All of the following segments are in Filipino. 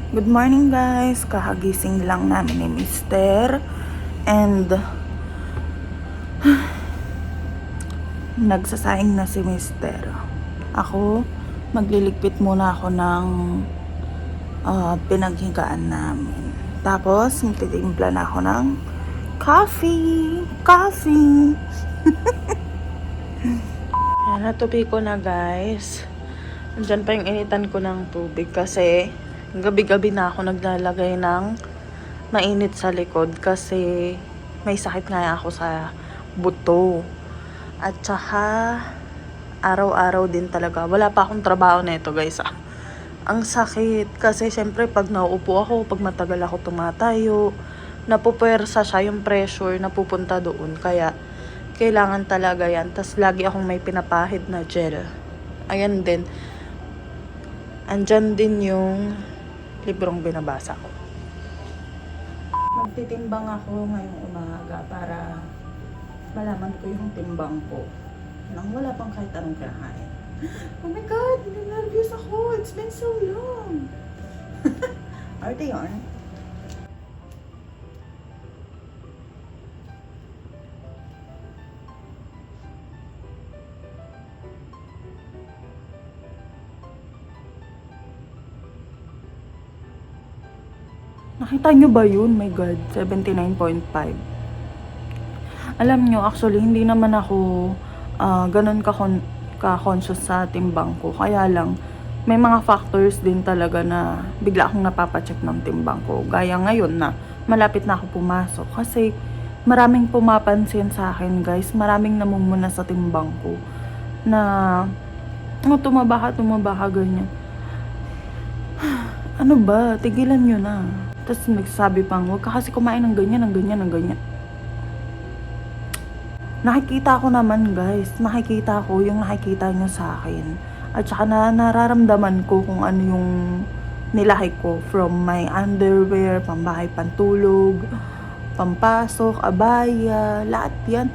Good morning guys, kahagising lang namin ni Mister and nagsasaing na si Mister. Ako, magliligpit muna ako ng pinaghigaan namin. Tapos, magtitimpla na ako ng coffee. Yan, natupi ko na guys. Andyan pa yung initan ko ng tubig kasi gabi-gabi na ako naglalagay ng mainit sa likod kasi may sakit nga ako sa buto. At saka araw-araw din talaga. Wala pa akong trabaho nito guys. Ang sakit kasi syempre pag nauupo ako, pag matagal ako tumatayo, napupersa siya yung pressure na pupunta doon. Kaya kailangan talaga yan. Tas lagi akong may pinapahid na gel. Ayan din. Andyan din yung librong binabasa ko. Magtitimbang ako ngayong umaga para malaman ko yung timbang ko. Nang wala pang kahit anong kinahain. Oh my God! Nervous ako! It's been so long! Arte yun? Nakita nyo ba yun? My God, 79.5. Alam nyo, actually, hindi naman ako ganun ka-conscious sa timbang ko. Kaya lang, may mga factors din talaga na bigla akong napapacheck ng timbang ko. Gaya ngayon na malapit na ako pumasok. Kasi maraming pumapansin sa akin, guys. Maraming namumuna sa timbang ko. Na, tumaba ka, ganyan. Ano ba? Tigilan nyo na. Tapos nagsasabi pang, huwag ka kasi kumain ng ganyan. Nakikita ko naman guys, nakikita ko yung nakikita nyo sa akin. At saka nararamdaman ko kung ano yung nilaki ko from my underwear, pambahay, pantulog, pampasok, abaya, lahat yan.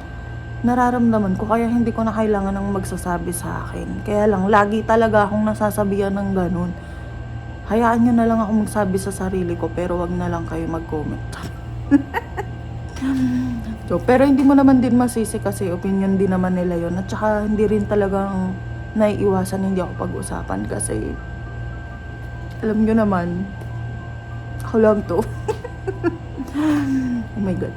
Nararamdaman ko kaya hindi ko na kailangan ng magsasabi sa akin. Kaya lang, lagi talaga akong nasasabihan ng ganun. Hayaan nyo na lang ako magsabi sa sarili ko pero wag na lang kayo mag-comment. So, pero hindi mo naman din masisi kasi opinion din naman nila yon. At saka hindi rin talagang naiiwasan hindi ako pag-usapan kasi alam nyo naman, ako lang to. Oh my God.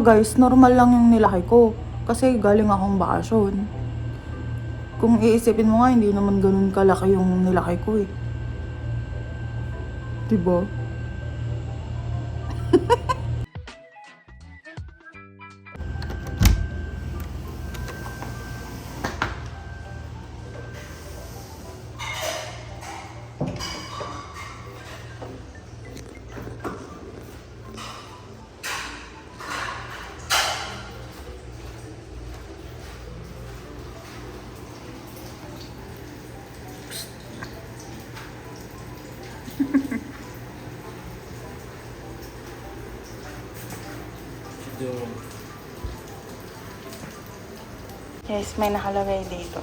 Guys, normal lang yung nilaki ko kasi galing akong bakasyon. Kung iisipin mo nga, hindi naman ganun kalaki yung nilaki ko eh. Diba? Yes, may nakalagay dito.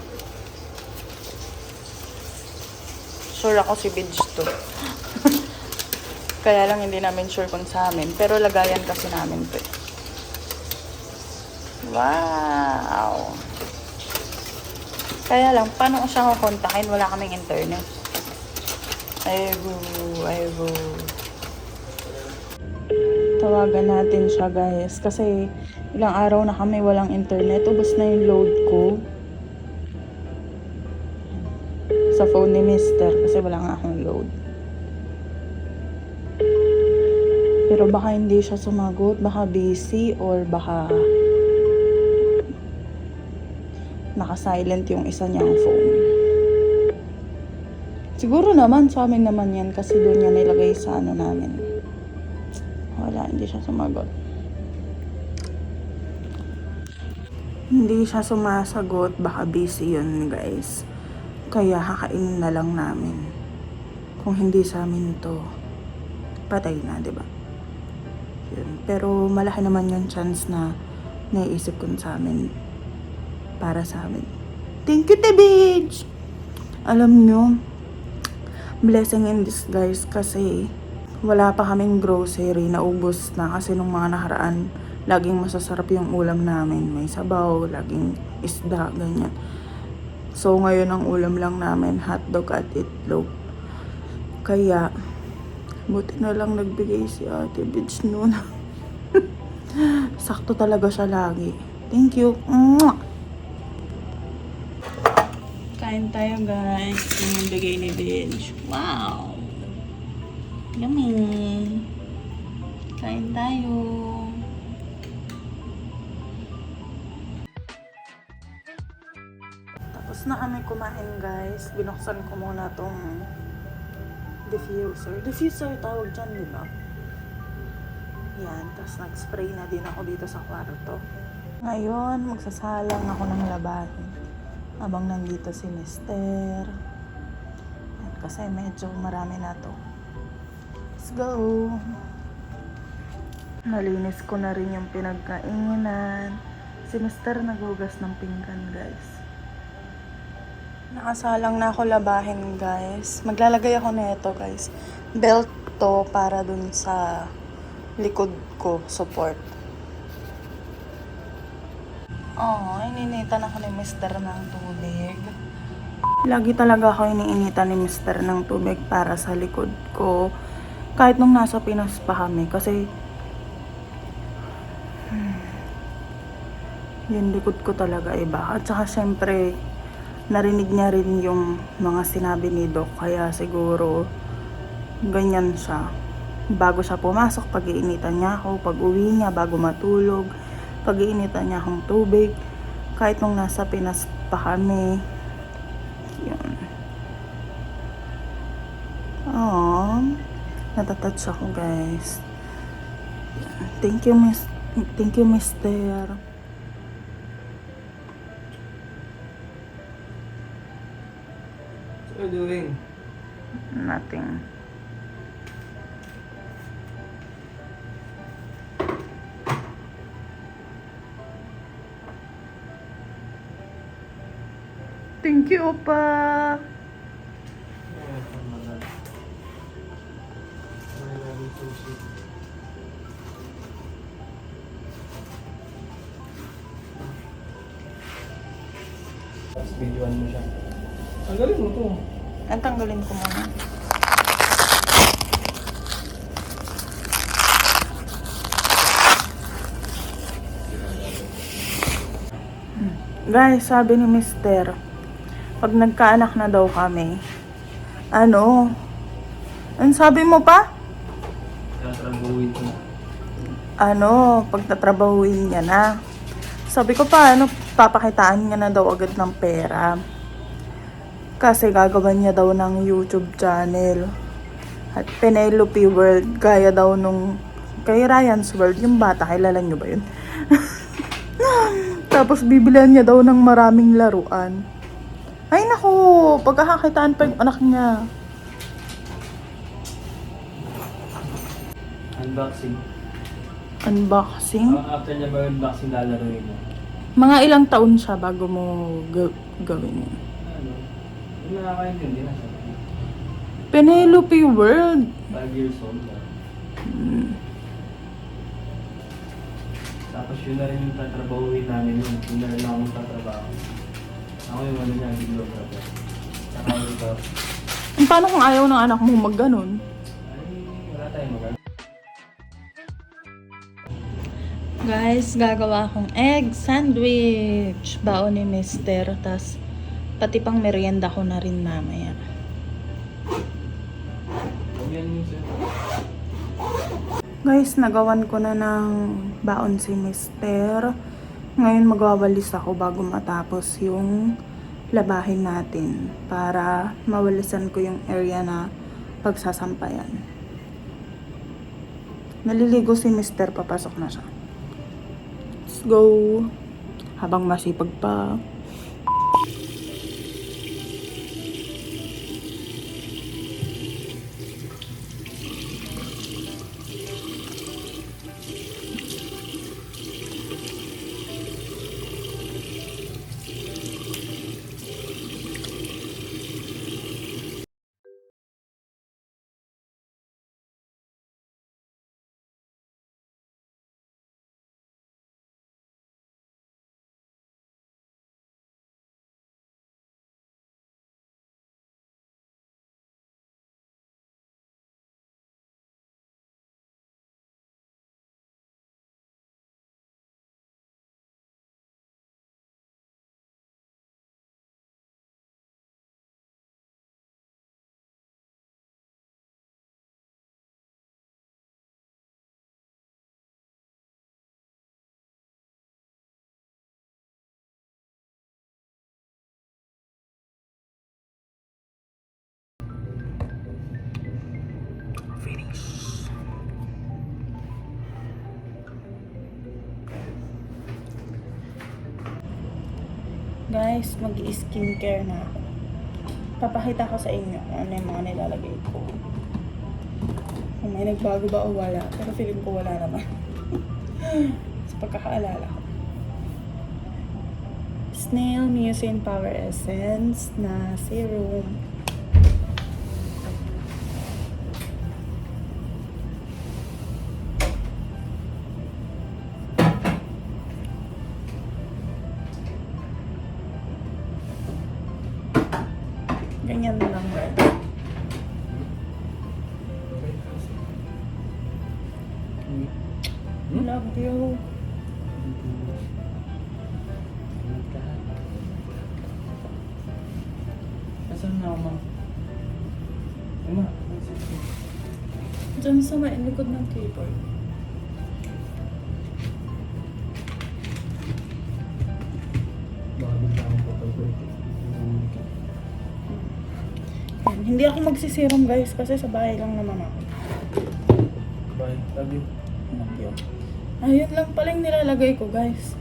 Sure ako si Bidge to. Kaya lang hindi namin sure kung sa amin. Pero lagayan kasi namin to. Wow! Kaya lang, paano ko siya kukontakin? Wala kaming internet. Aygo. Tawagan natin siya guys. Kasi ilang araw na kami walang internet. Ubus na yung load ko. Sa phone ni Mister. Kasi wala nga akong load. Pero baka hindi siya sumagot. Baka busy or baka naka-silent yung isa niyang phone. Siguro naman sa amin naman yan. Kasi doon niya nilagay sa ano namin. Wala, hindi siya sumagot. Hindi siya sumasagot, baka busy yun guys. Kaya hakainin na lang namin. Kung hindi sa amin to, patay na, diba? Yun. Pero malaki naman yung chance na naiisip ko sa amin. Para sa amin. Thank you, Tebage! Alam nyo, blessing in disguise kasi wala pa kaming grocery, naubos na kasi nung mga nakaraan laging masasarap yung ulam namin, may sabaw, laging isda, ganyan. So ngayon ang ulam lang namin hotdog at itlog, kaya buti na lang nagbigay si Ate Bitch noon. Sakto talaga siya lagi. Thank you. Mwah! Kain tayo guys. Yung bigay ni Bitch. Wow! Yummy! Kain tayo. Tapos na kami kumain guys. Binuksan ko muna tong diffuser. Diffuser tawag dyan, di ba? Yan. Tapos nag-spray na din ako dito sa kwarto. Ngayon, magsasalang ako ng labahin. Habang nandito si Mister. Yan, kasi medyo marami na to. Let's go! Nalinis ko na rin yung pinagkainan. Si Mister nagugas ng pinggan, guys. Nakasalang na ako labahin, guys. Maglalagay ako nito, guys. Belt to para dun sa likod ko, support. Oh, ininitan ako ni Mister ng tubig. Lagi talaga ako iniinitan ni Mister ng tubig para sa likod ko. Kahit nung nasa Pinas pa kami, kasi yung likod ko talaga iba. At saka syempre, narinig niya rin yung mga sinabi ni Doc. Kaya siguro, ganyan siya. Bago siya pumasok, pag-iinitan niya ako. Pag uwi niya, bago matulog, pag-iinitan niya akong tubig. Kahit nung nasa Pinas pa kami. Yun. Natatouch ako, guys. Thank you, Mister. What are you doing? Nothing. Thank you, Opa. Tapos videoan mo siya. Tanggalin mo to. Ang tanggalin ko muna. Guys, sabi ni Mister, pag nagkaanak na daw kami, ano sabi mo pa? Tatrabuhin ko na. Pag tatrabahuin niya na. Sabi ko pa, papakitaan niya na daw agad ng pera. Kasi gagawan niya daw ng YouTube channel. At Penelope World, gaya daw nung kay Ryan's World, yung bata, kilala niyo ba yun? Tapos bibilihan niya daw ng maraming laruan. Ay naku, pagkakakitaan pa yung anak niya. Unboxing. Unboxing? After niya ba unboxing lalaroin mo? Mga ilang taon siya bago mo gawin yun? Ano? Yung nakakaintindi na siya. Penelope World. 5 years old na. Tapos yun na rin yung tatrabahuin namin yun. Yun na rin ako tatrabaho. Ako yung ano niya, videographer. Saka yung ito. Paano kung ayaw ng anak mo magganon? Ay, wala tayong magagawa. Guys, gagawa akong egg sandwich. Baon ni Mister. Tas pati pang merienda ko na rin mamaya. Yan yung sir. Guys, nagawan ko na ng baon si Mister. Ngayon magwawalis ako bago matapos yung labahin natin. Para mawalisan ko yung area na pagsasampayan. Naliligo si Mister, papasok na siya. Let's go. Habang masipag pa. Guys, mag-skincare na ako. Papakita ko sa inyo kung ano yung mga nilalagay ko. Kung may nagbago ba o wala. Pero feeling ko wala naman. Sa pagkakaalala ko. Snail Mucin Power Essence na serum. Ganyan lang, right? Love you. Asan na ako, Uma? Diyan sa may likod ng keyboard. Baka bigla akong papag-break. Yan. Hindi ako magsisirum guys kasi sa bahay lang naman ako. Bye. Love you. Love you. Ayun lang pala yung nilalagay ko guys.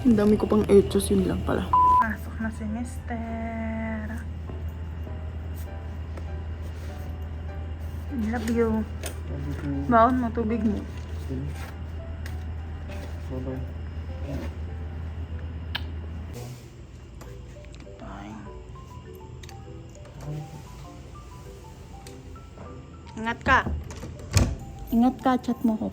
Ang dami ko pang etos, yun lang pala. Pasok na si Mister. Love you. Love you too. Baon mo, tubig mo. Bye-bye. Bye. Ingat ka. Ingat ka, chat mo ko.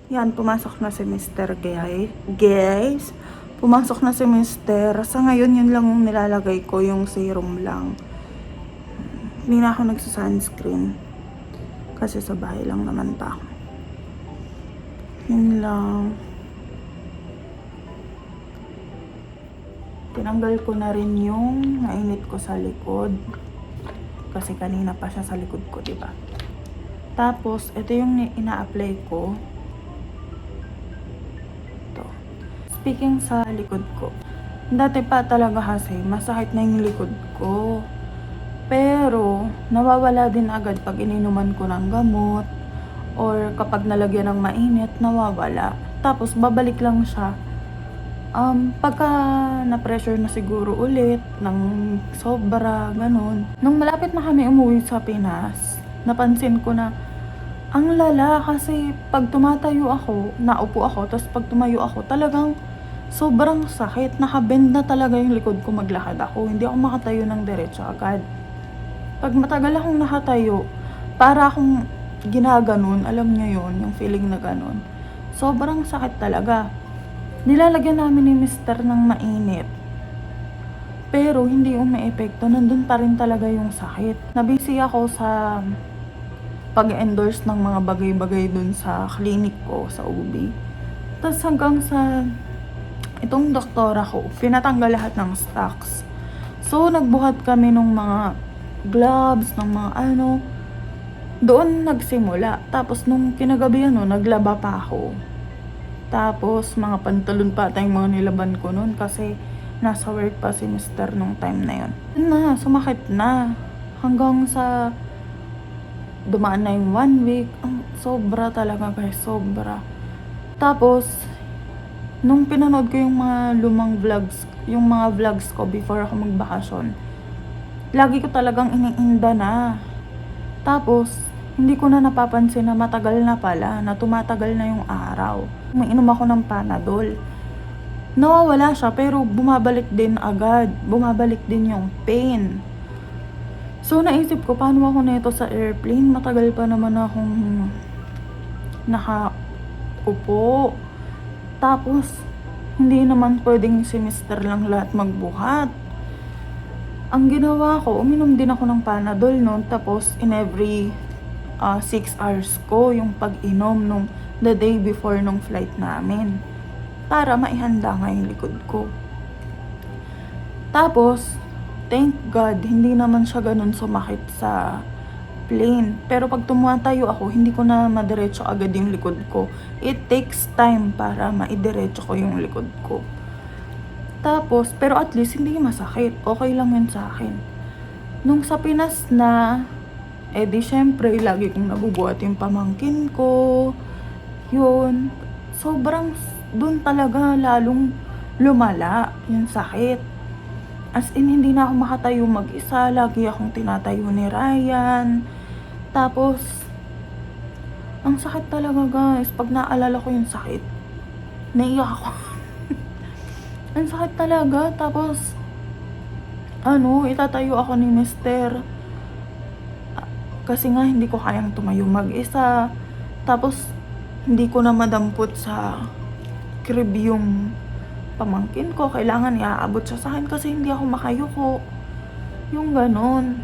Yan, pumasok na si Mr. Guys, pumasok na si Mr. Sa ngayon, yun lang yung nilalagay ko, yung serum lang. Hindi na ako nagsusunscreen. Kasi sa bahay lang naman pa ako. Yun lang. Tinanggal ko na rin yung nainit ko sa likod. Kasi kanina pa siya sa likod ko, diba? Tapos, ito yung ina-apply ko. Ito. Speaking sa likod ko. Dati pa talaga kasi, masakit na yung likod ko. Pero, nawawala din agad pag ininuman ko ng gamot. Or kapag nalagyan ng mainit, nawawala. Tapos, babalik lang siya. Pagka na-pressure na siguro ulit ng sobra, ganun. Nung malapit na kami umuwi sa Pinas, napansin ko na ang lala kasi pag tumatayo ako, naupo ako, tapos pag tumayo ako, talagang sobrang sakit. Nakabend na talaga yung likod ko maglakad ako. Hindi ako makatayo ng diretso agad. Pag matagal akong nakatayo, para akong ginaganon, alam niyo yun, yung feeling na ganon. Sobrang sakit talaga. Nilalagyan namin ni Mr. ng mainit. Pero hindi umeepekto. Nandun pa rin talaga yung sakit. Nabisi ako sa pag-endorse ng mga bagay-bagay dun sa clinic ko, sa UB. Tapos hanggang sa itong doktora ko, pinatanggal lahat ng stocks. So, nagbuhat kami ng mga gloves, ng mga ano. Doon nagsimula. Tapos nung kinagabi naglaba pa ako. Tapos, mga pantalon pa tayong mga nilaban ko nun kasi nasa work pa si Mr. nung time na yun. Yun na, sumakit na. Hanggang sa dumaan na yung 1 week. Ang sobra talaga guys, sobra. Tapos, nung pinanood ko yung mga lumang vlogs, yung mga vlogs ko before ako magbakasyon, lagi ko talagang iniinda na. Tapos, hindi ko na napapansin na matagal na pala, na tumatagal na yung araw. Umiinom ako ng Panadol. Nawawala siya, pero bumabalik din agad. Bumabalik din yung pain. So, naisip ko, paano ako nito sa airplane? Matagal pa naman akong nakaupo. Tapos, hindi naman pwedeng si Mr. lang lahat magbuhat. Ang ginawa ko, uminom din ako ng Panadol noon. Tapos, in every 6 hours ko yung pag-inom nung the day before nung flight namin. Para maihanda nga yung likod ko. Tapos, thank God, hindi naman siya ganun sumakit sa plane. Pero pag tumatayo ako, hindi ko na madiretso agad yung likod ko. It takes time para maidiretso ko yung likod ko. Tapos, pero at least hindi masakit. Okay lang yun sa akin. Nung sa Pinas na, Eh di syempre, lagi kong nabubuhat yung pamangkin ko. Yun. Sobrang, dun talaga lalong lumala yung sakit. As in, hindi na ako makatayo mag-isa. Lagi akong tinatayo ni Ryan. Tapos, ang sakit talaga guys. Pag naalala ko yung sakit, naiyak ako. Ang sakit talaga. Tapos, itatayo ako ni Mister. Kasi nga, hindi ko kayang tumayo mag-isa. Tapos, hindi ko na madampot sa crib yung pamangkin ko. Kailangan iaabot siya sa akin kasi hindi ako makayuko. Yung ganon.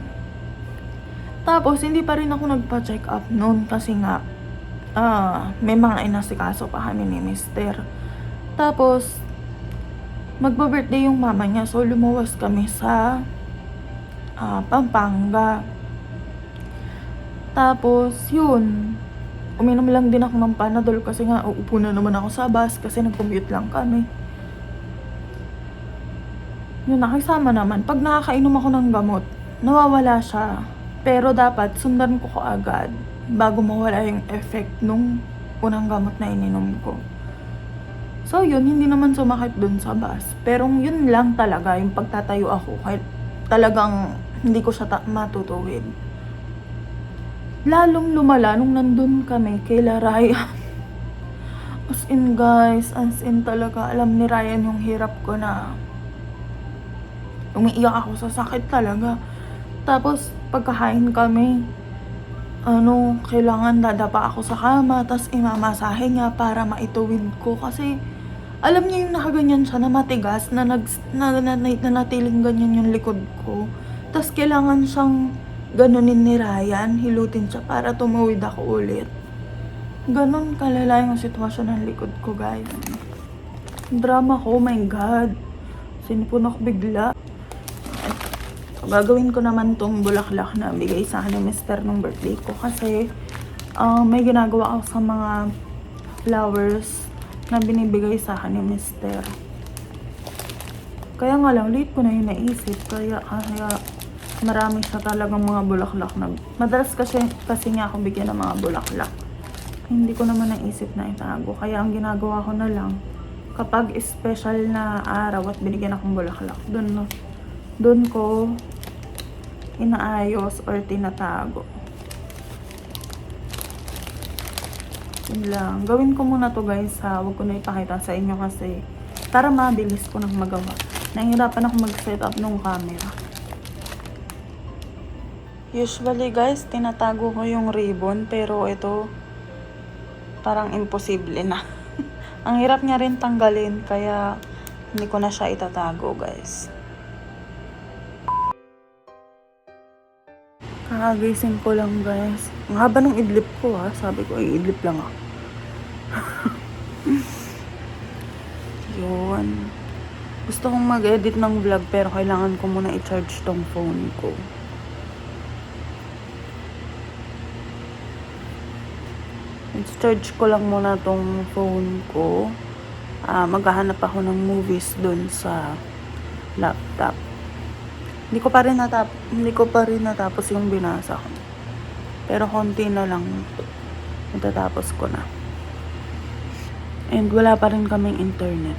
Tapos, hindi pa rin ako nagpa-check up noon kasi nga, may mga inasikaso pa kami ni Mister. Tapos, magba-birthday yung mama niya. So, lumuwas kami sa Pampanga. Tapos, yun. Uminom lang din ako ng Panadol kasi nga uupo na naman ako sa bus kasi nag-commute lang kami. Yun, nakisama naman. Pag nakakainom ako ng gamot, nawawala siya. Pero dapat sundan ko agad bago mawala yung effect nung unang gamot na ininom ko. So yun, hindi naman sumakit dun sa bus. Pero yun lang talaga, yung pagtatayo ako, kahit talagang hindi ko siya matutuwid. Lalong lumala nung nandun kami kay Ryan. As in guys, as in talaga, alam ni Ryan yung hirap ko na umiiyak ako sa sakit talaga. Tapos pagkahain kami, kailangan dadapa ako sa kama, tas imamasahe niya para maituwid ko. Kasi alam niya yung nakaganyan siya na matigas, na natiling ganyan yung likod ko. Tas kailangan siyang ganunin ni Ryan, hilutin siya para tumawid ako ulit. Ganon kalala yung sitwasyon ng likod ko guys. Drama ko, oh my god. Sinipon ako bigla. So, gagawin ko naman tong bulaklak na bigay sa akin ni Mister nung birthday ko. Kasi may ginagawa ako sa mga flowers na binibigay sa akin ni Mister. Kaya nga lang, late ko na yun naisip. Kaya marami siya talagang mga bulaklak na madalas kasi nga ako bigyan ng mga bulaklak. Hindi ko naman naisip na itago. Kaya ang ginagawa ko na lang, kapag special na araw at binigyan akong bulaklak, dun ko inaayos or tinatago. Yun lang. Gawin ko muna to guys ha. Huwag ko na ipakita sa inyo kasi para mabilis ko nang magawa. Nahihirapan ako mag-set up ng camera. Usually guys, tinatago ko yung ribbon pero ito parang imposible na. Ang hirap niya rin tanggalin kaya hindi ko na siya itatago guys. Kakagising ko lang guys. Ang haba ng idlip ko ha. Sabi ko idlip lang ako. Yun. Gusto kong mag-edit ng vlog pero kailangan ko muna i-charge tong phone ko. I-charge ko lang muna tong phone ko. Maghahanap ako ng movies dun sa laptop. Hindi ko pa rin natapos yung binasa ko. Pero konti na lang matatapos ko na. And wala pa rin kaming internet.